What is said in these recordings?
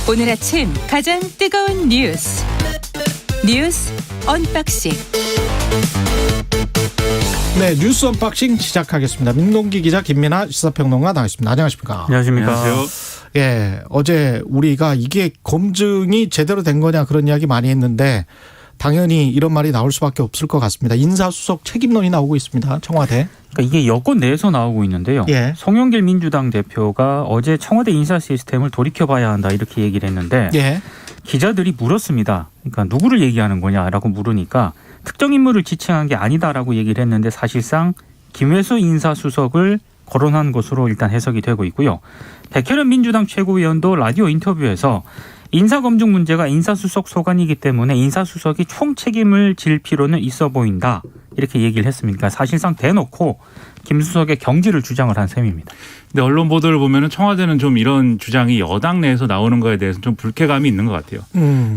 오늘 아침 가장 뜨거운 뉴스 언박싱. 네, 뉴스 언박싱 시작하겠습니다. 민동기 기자, 김민아 시사평론가 나와있습니다. 안녕하십니까? 안녕하십니까? 안녕하세요. 예, 어제 우리가 이게 검증이 제대로 된 거냐 그런 이야기 많이 했는데 당연히 이런 말이 나올 수밖에 없을 것 같습니다. 인사수석 책임론이 나오고 있습니다. 청와대. 그러니까 이게 여권 내에서 나오고 있는데요. 예. 송영길 민주당 대표가 어제 청와대 인사 시스템을 돌이켜봐야 한다 이렇게 얘기를 했는데 예. 기자들이 물었습니다. 그러니까 누구를 얘기하는 거냐라고 물으니까 특정 인물을 지칭한 게 아니다라고 얘기를 했는데 사실상 김회수 인사수석을 거론한 것으로 일단 해석이 되고 있고요. 백혜련 민주당 최고위원도 라디오 인터뷰에서 인사검증 문제가 인사수석 소관이기 때문에 인사수석이 총책임을 질 필요는 있어 보인다. 이렇게 얘기를 했습니다. 사실상 대놓고 김 수석의 경질을 주장을 한 셈입니다. 근데 언론 보도를 보면은 청와대는 좀 이런 주장이 여당 내에서 나오는 거에 대해서 좀 불쾌감이 있는 것 같아요.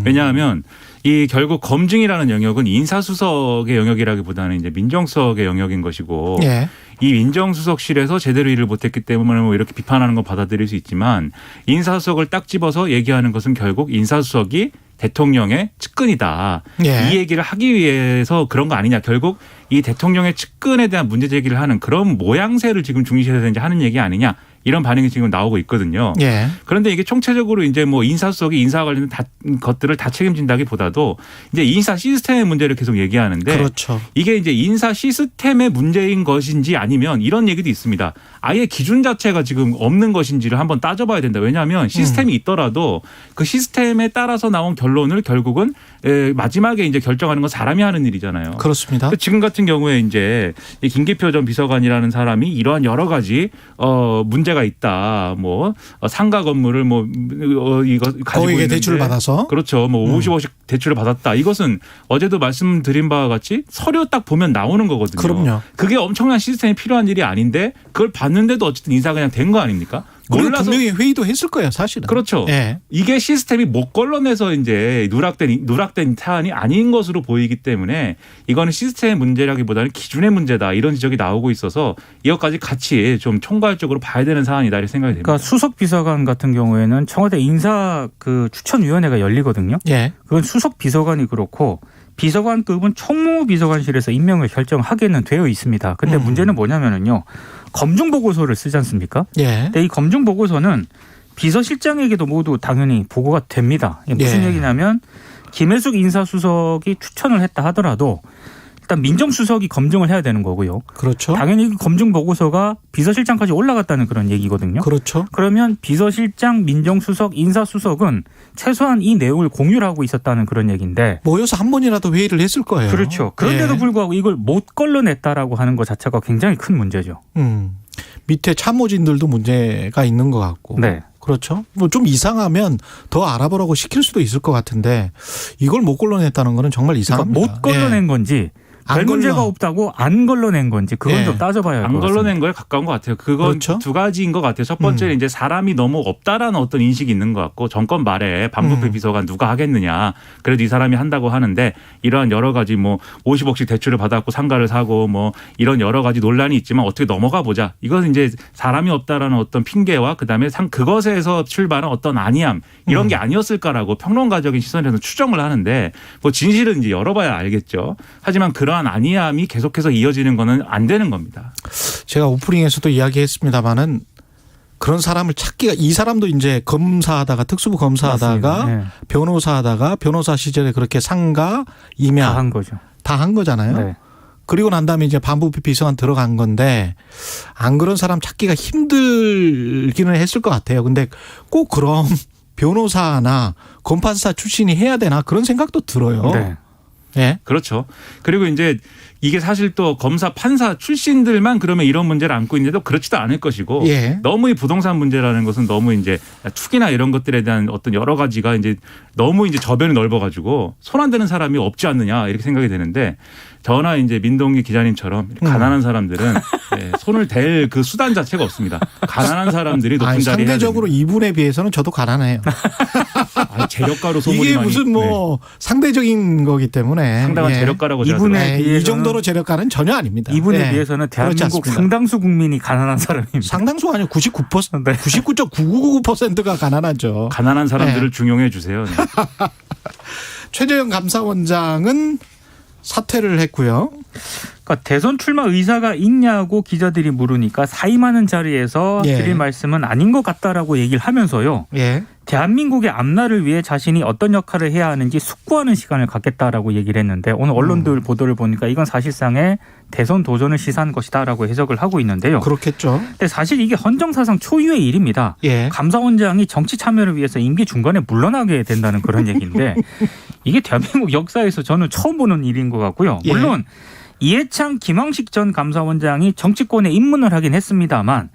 왜냐하면 이 결국 검증이라는 영역은 인사수석의 영역이라기보다는 이제 민정수석의 영역인 것이고 예. 이 민정수석실에서 제대로 일을 못했기 때문에 뭐 이렇게 비판하는 건 받아들일 수 있지만 인사수석을 딱 집어서 얘기하는 것은 결국 인사수석이 대통령의 측근이다. 예. 이 얘기를 하기 위해서 그런 거 아니냐. 결국 이 대통령의 측근에 대한 문제 제기를 하는 그런 모양새를 지금 중시해서 이제 하는 얘기 아니냐. 이런 반응이 지금 나오고 있거든요. 예. 그런데 이게 총체적으로 이제 뭐 인사수석이 인사와 관련된 것들을 다 책임진다기보다도 이제 인사 시스템의 문제를 계속 얘기하는데 그렇죠. 이게 이제 인사 시스템의 문제인 것인지 아니면 이런 얘기도 있습니다. 아예 기준 자체가 지금 없는 것인지를 한번 따져봐야 된다. 왜냐하면 시스템이 있더라도 그 시스템에 따라서 나온 결론을 결국은 마지막에 이제 결정하는 건 사람이 하는 일이잖아요. 그렇습니다. 지금 같은 경우에 이제 이 김기표 전 비서관이라는 사람이 이러한 여러 가지 문제가 있다. 뭐 상가 건물을 뭐 이거 가지고 고액의 있는데 대출을 받아서 그렇죠. 뭐 50억씩 대출을 받았다. 이것은 어제도 말씀드린 바와 같이 서류 딱 보면 나오는 거거든요. 그럼요. 그게 엄청난 시스템이 필요한 일이 아닌데 그걸 봤는데도 어쨌든 인사가 그냥 된 거 아닙니까? 그리고 몰라서 분명히 회의도 했을 거예요, 사실은. 그렇죠. 예. 이게 시스템이 못 걸러내서 이제 누락된 사안이 아닌 것으로 보이기 때문에 이거는 시스템의 문제라기보다는 기준의 문제다 이런 지적이 나오고 있어서 이것까지 같이 좀 총괄적으로 봐야 되는 사안이다 이렇게 생각이 됩니다. 그러니까 수석 비서관 같은 경우에는 청와대 인사 그 추천위원회가 열리거든요. 예. 그건 수석 비서관이 그렇고 비서관급은 총무 비서관실에서 임명을 결정하게는 되어 있습니다. 근데 문제는 뭐냐면은요. 검증 보고서를 쓰지 않습니까? 예. 근데 이 검증 보고서는 비서실장에게도 모두 당연히 보고가 됩니다. 이게 무슨 예. 얘기냐면 김혜숙 인사수석이 추천을 했다 하더라도 일단 민정수석이 검증을 해야 되는 거고요. 그렇죠. 당연히 그 검증 보고서가 비서실장까지 올라갔다는 그런 얘기거든요. 그렇죠. 그러면 비서실장, 민정수석, 인사수석은 최소한 이 내용을 공유를 하고 있었다는 그런 얘기인데 모여서 한 번이라도 회의를 했을 거예요. 그렇죠. 그런데도 예. 불구하고 이걸 못 걸러냈다라고 하는 것 자체가 굉장히 큰 문제죠. 밑에 참모진들도 문제가 있는 것 같고. 네. 그렇죠. 뭐 좀 이상하면 더 알아보라고 시킬 수도 있을 것 같은데 이걸 못 걸러냈다는 거는 정말 이상합니다. 그러니까 못 걸러낸 건지 별 문제가 없다고 안 걸러낸 건지 그건 예. 좀 따져봐야 할 것 안 같습니다. 걸러낸 거에 가까운 것 같아요. 그건 그렇죠? 두 가지인 것 같아요. 첫 번째는 이제 사람이 너무 없다라는 어떤 인식이 있는 것 같고 정권 말에 반부패 비서관 누가 하겠느냐. 그래도 이 사람이 한다고 하는데 이러한 여러 가지 뭐 50억씩 대출을 받았고 상가를 사고 뭐 이런 여러 가지 논란이 있지만 어떻게 넘어가 보자. 이것은 이제 사람이 없다라는 어떤 핑계와 그다음에 그것에서 출발한 어떤 안이함 이런 게 아니었을까라고 평론가적인 시선에서 추정을 하는데 뭐 진실은 이제 열어봐야 알겠죠. 하지만 그러한 안이함이 계속해서 이어지는 거는 안 되는 겁니다. 제가 오프닝에서도 이야기했습니다마는 그런 사람을 찾기가 이 사람도 이제 검사하다가 특수부 검사하다가 맞습니다. 네. 변호사하다가 변호사 시절에 그렇게 상가 임야 다 한 거죠. 다 한 거잖아요. 네. 그리고 난 다음에 이제 반부패 비서관 들어간 건데 안 그런 사람 찾기가 힘들기는 했을 것 같아요. 근데 꼭 그럼 변호사나 검판사 출신이 해야 되나 그런 생각도 들어요. 네. 예. 그렇죠. 그리고 이제 이게 사실 또 검사 판사 출신들만 그러면 이런 문제를 안고 있는데도 그렇지도 않을 것이고 예. 너무 이 부동산 문제라는 것은 너무 이제 투기나 이런 것들에 대한 어떤 여러 가지가 이제 너무 이제 저변이 넓어가지고 손 안 대는 사람이 없지 않느냐 이렇게 생각이 되는데 저나 이제 민동기 기자님처럼 가난한 사람들은 예, 손을 댈 그 수단 자체가 없습니다. 가난한 사람들이 높은 자리에 상대적으로 이분에 비해서는 저도 가난해요. 재력가로 소문이 이게 많이 무슨 뭐 상대적인 거기 때문에 상당한 예. 재력가라고 제가 이분의 들었어요. 이 비해서는- 정도로 재력가는 전혀 아닙니다. 이분에 예. 비해서는 그렇지 대한민국 않습니다. 상당수 국민이 가난한 사람입니다. 상당수 아니요 99%, 네. 99.999%가 가난하죠. 가난한 사람들을 중용해 주세요. 네. 최재형 감사원장은 사퇴를 했고요. 그러니까 대선 출마 의사가 있냐고 기자들이 물으니까 사임하는 자리에서 예. 드릴 말씀은 아닌 것 같다라고 얘기를 하면서요. 예. 대한민국의 앞날을 위해 자신이 어떤 역할을 해야 하는지 숙고하는 시간을 갖겠다라고 얘기를 했는데 오늘 언론들 보도를 보니까 이건 사실상의 대선 도전을 시사한 것이다라고 해석을 하고 있는데요. 그렇겠죠. 근데 사실 이게 헌정사상 초유의 일입니다. 예. 감사원장이 정치 참여를 위해서 임기 중간에 물러나게 된다는 그런 얘기인데 이게 대한민국 역사에서 저는 처음 보는 일인 것 같고요. 예. 물론 이해창, 김황식 전 감사원장이 정치권에 입문을 하긴 했습니다만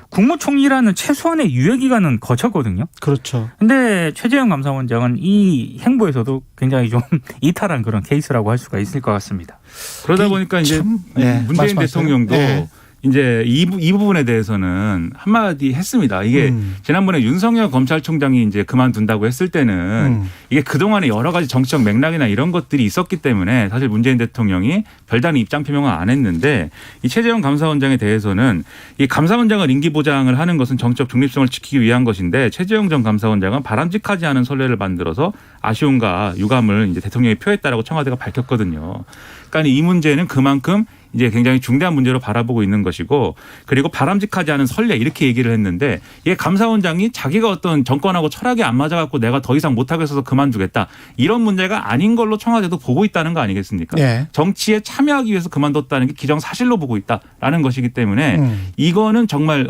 국무총리라는 최소한의 유예 기간은 거쳤거든요. 그렇죠. 근데 최재형 감사원장은 이 행보에서도 굉장히 좀 이탈한 그런 케이스라고 할 수가 있을 것 같습니다. 그러다 보니까 이제 참, 예, 문재인 말씀하세요. 대통령도 예. 이제 이 부분에 대해서는 한마디 했습니다. 이게 지난번에 윤석열 검찰총장이 이제 그만둔다고 했을 때는 이게 그동안에 여러 가지 정치적 맥락이나 이런 것들이 있었기 때문에 사실 문재인 대통령이 별다른 입장 표명을 안 했는데 이 최재형 감사원장에 대해서는 이 감사원장을 임기 보장을 하는 것은 정치적 중립성을 지키기 위한 것인데 최재형 전 감사원장은 바람직하지 않은 선례를 만들어서 아쉬움과 유감을 이제 대통령이 표했다라고 청와대가 밝혔거든요. 그러니까 이 문제는 그만큼 이제 굉장히 중대한 문제로 바라보고 있는 것이고 그리고 바람직하지 않은 선례 이렇게 얘기를 했는데 이게 감사원장이 자기가 어떤 정권하고 철학이 안 맞아갖고 내가 더 이상 못하겠어서 그만두겠다 이런 문제가 아닌 걸로 청와대도 보고 있다는 거 아니겠습니까? 예. 정치에 참여하기 위해서 그만뒀다는 게 기정사실로 보고 있다라는 것이기 때문에 이거는 정말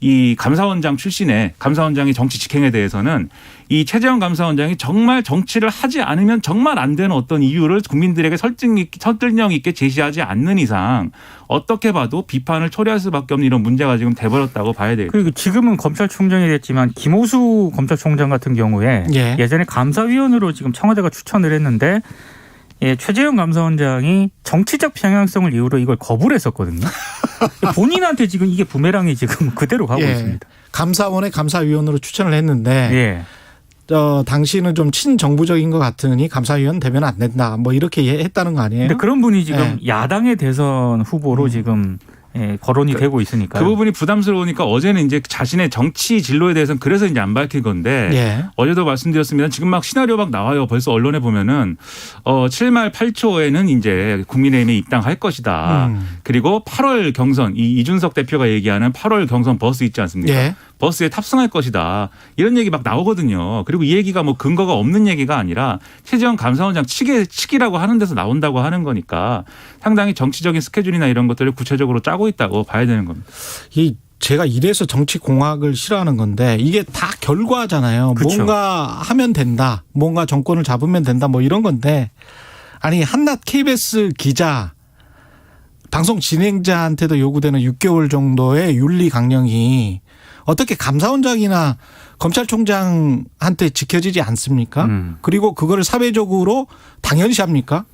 이 감사원장 출신의 감사원장의 정치 직행에 대해서는 이 최재형 감사원장이 정말 정치를 하지 않으면 정말 안 되는 어떤 이유를 국민들에게 설득력 있게 제시하지 않는 이상 어떻게 봐도 비판을 초래할 수밖에 없는 이런 문제가 지금 돼버렸다고 봐야 되겠죠. 그리고 지금은 검찰총장이 됐지만 김호수 검찰총장 같은 경우에 예. 예전에 감사위원으로 지금 청와대가 추천을 했는데 예, 최재형 감사원장이 정치적 편향성을 이유로 이걸 거부를 했었거든요. 본인한테 지금 이게 부메랑이 지금 그대로 가고 예. 있습니다. 감사원의 감사위원으로 추천을 했는데 예. 당시는 좀 친정부적인 것 같으니 감사위원 되면 안 된다. 뭐 이렇게 했다는 거 아니에요? 근데 그런 분이 지금 예. 야당의 대선 후보로 지금 예, 거론이 되고 있으니까. 그 부분이 부담스러우니까 어제는 이제 자신의 정치 진로에 대해서는 그래서 이제 안 밝힐 건데 예. 어제도 말씀드렸습니다. 지금 막 시나리오 막 나와요. 벌써 언론에 보면은 7말 8초에는 이제 국민의힘에 입당할 것이다. 그리고 8월 경선 이준석 대표가 얘기하는 8월 경선 버스 있지 않습니까? 예. 버스에 탑승할 것이다. 이런 얘기 막 나오거든요. 그리고 이 얘기가 뭐 근거가 없는 얘기가 아니라 최재형 감사원장 측이라고 하는 데서 나온다고 하는 거니까 상당히 정치적인 스케줄이나 이런 것들을 구체적으로 짜고 있다고 봐야 되는 겁니다. 제가 이래서 정치 공학을 싫어하는 건데 이게 다 결과잖아요. 그렇죠. 뭔가 하면 된다. 뭔가 정권을 잡으면 된다. 뭐 이런 건데 아니 한낮 KBS 기자 방송 진행자한테도 요구되는 6개월 정도의 윤리 강령이 어떻게 감사원장이나 검찰총장한테 지켜지지 않습니까? 그리고 그거를 사회적으로 당연시합니까?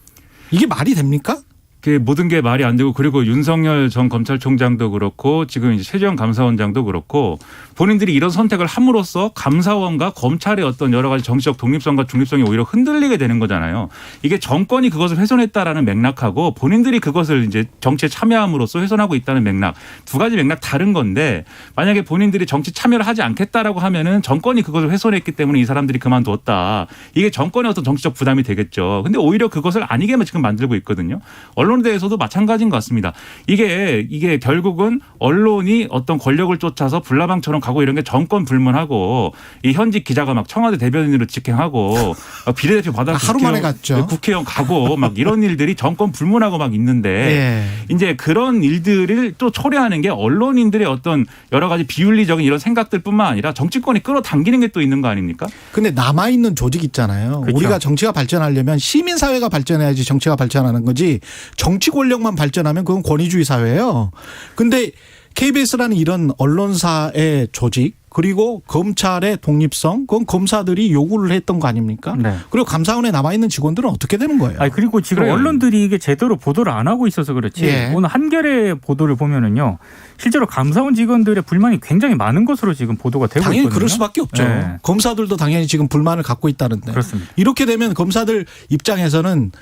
이게 말이 됩니까? 그 모든 게 말이 안 되고 그리고 윤석열 전 검찰총장도 그렇고 지금 이제 최재형 감사원장도 그렇고 본인들이 이런 선택을 함으로써 감사원과 검찰의 어떤 여러 가지 정치적 독립성과 중립성이 오히려 흔들리게 되는 거잖아요. 이게 정권이 그것을 훼손했다라는 맥락하고 본인들이 그것을 이제 정치에 참여함으로써 훼손하고 있다는 맥락 두 가지 맥락 다른 건데 만약에 본인들이 정치 참여를 하지 않겠다라고 하면은 정권이 그것을 훼손했기 때문에 이 사람들이 그만두었다. 이게 정권의 어떤 정치적 부담이 되겠죠. 근데 오히려 그것을 아니게만 지금 만들고 있거든요. 언론에 대해서도 마찬가지인 것 같습니다. 이게 결국은 언론이 어떤 권력을 쫓아서 불나방처럼 가고 이런 게 정권 불문하고 이 현직 기자가 막 청와대 대변인으로 직행하고 비례대표 받아서 하루 만에 갔죠. 국회의원 가고 막 이런 일들이 정권 불문하고 막 있는데 예. 이제 그런 일들을 또 초래하는 게 언론인들의 어떤 여러 가지 비윤리적인 이런 생각들뿐만 아니라 정치권이 끌어당기는 게 또 있는 거 아닙니까? 근데 남아있는 조직 있잖아요. 그렇죠. 우리가 정치가 발전하려면 시민사회가 발전해야지 정치가 발전하는 거지 정치 권력만 발전하면 그건 권위주의 사회예요. 근데 KBS라는 이런 언론사의 조직 그리고 검찰의 독립성, 그건 검사들이 요구를 했던 거 아닙니까? 네. 그리고 감사원에 남아있는 직원들은 어떻게 되는 거예요? 아니 그리고 지금 그래요. 언론들이 이게 제대로 보도를 안 하고 있어서 그렇지 예. 오늘 한겨레 보도를 보면은요 실제로 감사원 직원들의 불만이 굉장히 많은 것으로 지금 보도가 되고 당연히 있거든요. 그럴 수밖에 없죠. 네. 검사들도 당연히 지금 불만을 갖고 있다는데. 그렇습니다. 이렇게 되면 검사들 입장에서는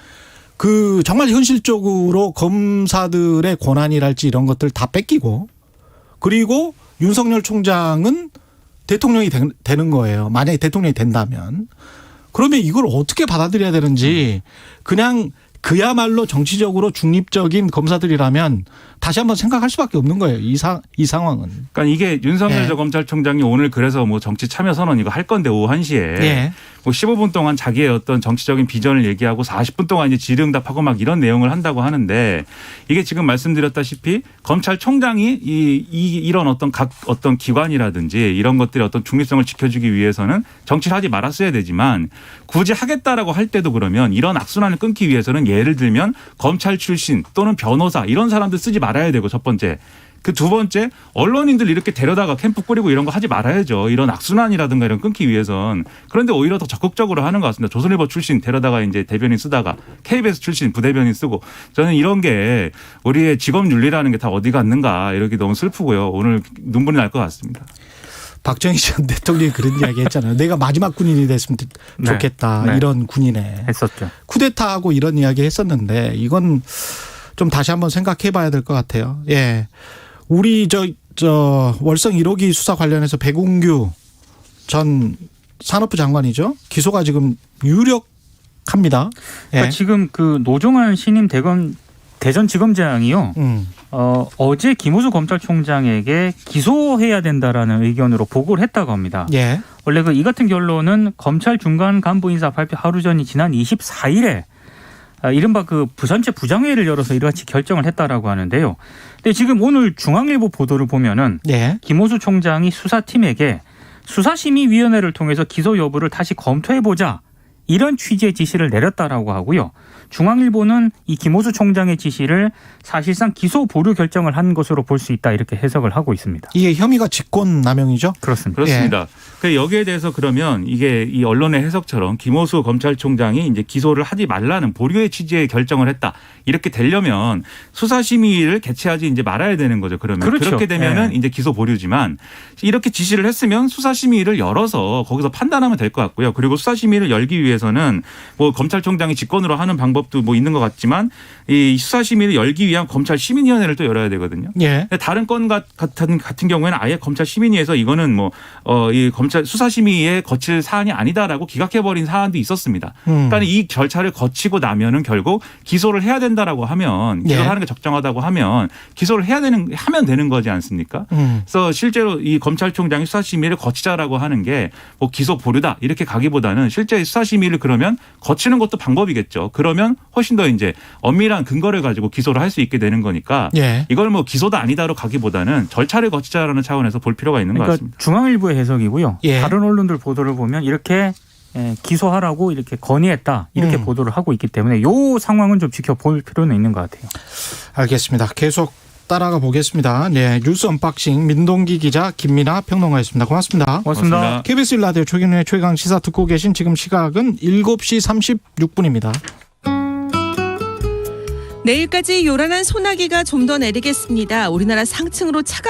그 정말 현실적으로 검사들의 권한이랄지 이런 것들 다 뺏기고 그리고 윤석열 총장은 대통령이 되는 거예요. 만약에 대통령이 된다면. 그러면 이걸 어떻게 받아들여야 되는지 그냥 그야말로 정치적으로 중립적인 검사들이라면 다시 한번 생각할 수밖에 없는 거예요. 이 상황은. 그러니까 이게 윤석열 예. 전 검찰총장이 오늘 그래서 뭐 정치 참여 선언 이거 할 건데 오후 1시에 예. 뭐 15분 동안 자기의 어떤 정치적인 비전을 얘기하고 40분 동안 이제 질의응답하고 막 이런 내용을 한다고 하는데 이게 지금 말씀드렸다시피 검찰총장이 이런 어떤 각 어떤 기관이라든지 이런 것들의 어떤 중립성을 지켜주기 위해서는 정치를 하지 말았어야 되지만 굳이 하겠다라고 할 때도 그러면 이런 악순환을 끊기 위해서는 예를 들면 검찰 출신 또는 변호사 이런 사람들 쓰지 말아야 되고 첫 번째. 그 두 번째 언론인들 이렇게 데려다가 캠프 꾸리고 이런 거 하지 말아야죠. 이런 악순환이라든가 이런 끊기 위해선. 그런데 오히려 더 적극적으로 하는 것 같습니다. 조선일보 출신 데려다가 이제 대변인 쓰다가 KBS 출신 부대변인 쓰고 저는 이런 게 우리의 직업 윤리라는 게 다 어디 갔는가 이렇게 너무 슬프고요. 오늘 눈물이 날 것 같습니다. 박정희 전 대통령이 그런 이야기 했잖아요. 내가 마지막 군인이 됐으면 좋겠다. 네. 이런 군인에. 했었죠. 쿠데타하고 이런 이야기 했었는데 이건 좀 다시 한번 생각해 봐야 될 것 같아요. 예. 우리 월성 1호기 수사 관련해서 백운규 전 산업부 장관이죠. 기소가 지금 유력합니다. 예. 그러니까 지금 그 노종환 신임 대전지검장이요. 어제 김호수 검찰총장에게 기소해야 된다라는 의견으로 보고를 했다고 합니다. 예. 원래 이 같은 결론은 검찰 중간 간부 인사 발표 하루 전이 지난 24일에 이른바 그 부산체 부장회의를 열어서 이같이 결정을 했다라고 하는데요. 근데 지금 오늘 중앙일보 보도를 보면은 예. 김호수 총장이 수사팀에게 수사심의위원회를 통해서 기소 여부를 다시 검토해보자 이런 취지의 지시를 내렸다라고 하고요. 중앙일보는 이 김호수 총장의 지시를 사실상 기소 보류 결정을 한 것으로 볼 수 있다 이렇게 해석을 하고 있습니다. 이게 혐의가 직권남용이죠? 그렇습니다. 그렇습니다. 여기에 대해서 그러면 이게 이 언론의 해석처럼 김호수 검찰총장이 이제 기소를 하지 말라는 보류의 취지의 결정을 했다. 이렇게 되려면 수사심의를 개최하지 이제 말아야 되는 거죠. 그러면 그렇죠. 그렇게 되면은 네. 이제 기소 보류지만 이렇게 지시를 했으면 수사심의를 열어서 거기서 판단하면 될 것 같고요. 그리고 수사심의를 열기 위해서는 뭐 검찰총장이 직권으로 하는 방법도 뭐 있는 것 같지만 이 수사심의를 열기 위한 검찰시민위원회를 또 열어야 되거든요. 예. 다른 건 같은 경우에는 아예 검찰시민위에서 이거는 뭐 이 검찰 수사심의에 거칠 사안이 아니다라고 기각해버린 사안도 있었습니다. 그러니까 이 절차를 거치고 나면은 결국 기소를 해야 된다라고 하면 기소를 예. 하는 게 적정하다고 하면 기소를 하면 되는 거지 않습니까? 그래서 실제로 이 검찰총장이 수사심의를 거치자라고 하는 게 뭐 기소 보류다 이렇게 가기보다는 실제 수사심의를 그러면 거치는 것도 방법이겠죠. 그러면 훨씬 더 이제 엄밀한 근거를 가지고 기소를 할 수 있게 되는 거니까 예. 이걸 뭐 기소도 아니다로 가기보다는 절차를 거치자라는 차원에서 볼 필요가 있는 것 그러니까 같습니다. 중앙일보의 해석이고요. 예. 다른 언론들 보도를 보면 이렇게 기소하라고 이렇게 건의했다 이렇게 보도를 하고 있기 때문에 이 상황은 좀 지켜볼 필요는 있는 것 같아요. 알겠습니다. 계속 따라가 보겠습니다. 네, 뉴스 언박싱 민동기 기자 김민아 평론가였습니다. 고맙습니다. 고맙습니다. KBS 1라디오 최경영의 최강 시사 듣고 계신 지금 시각은 7시 36분입니다. 내일까지 요란한 소나기가 좀 더 내리겠습니다. 우리나라 상층으로 차가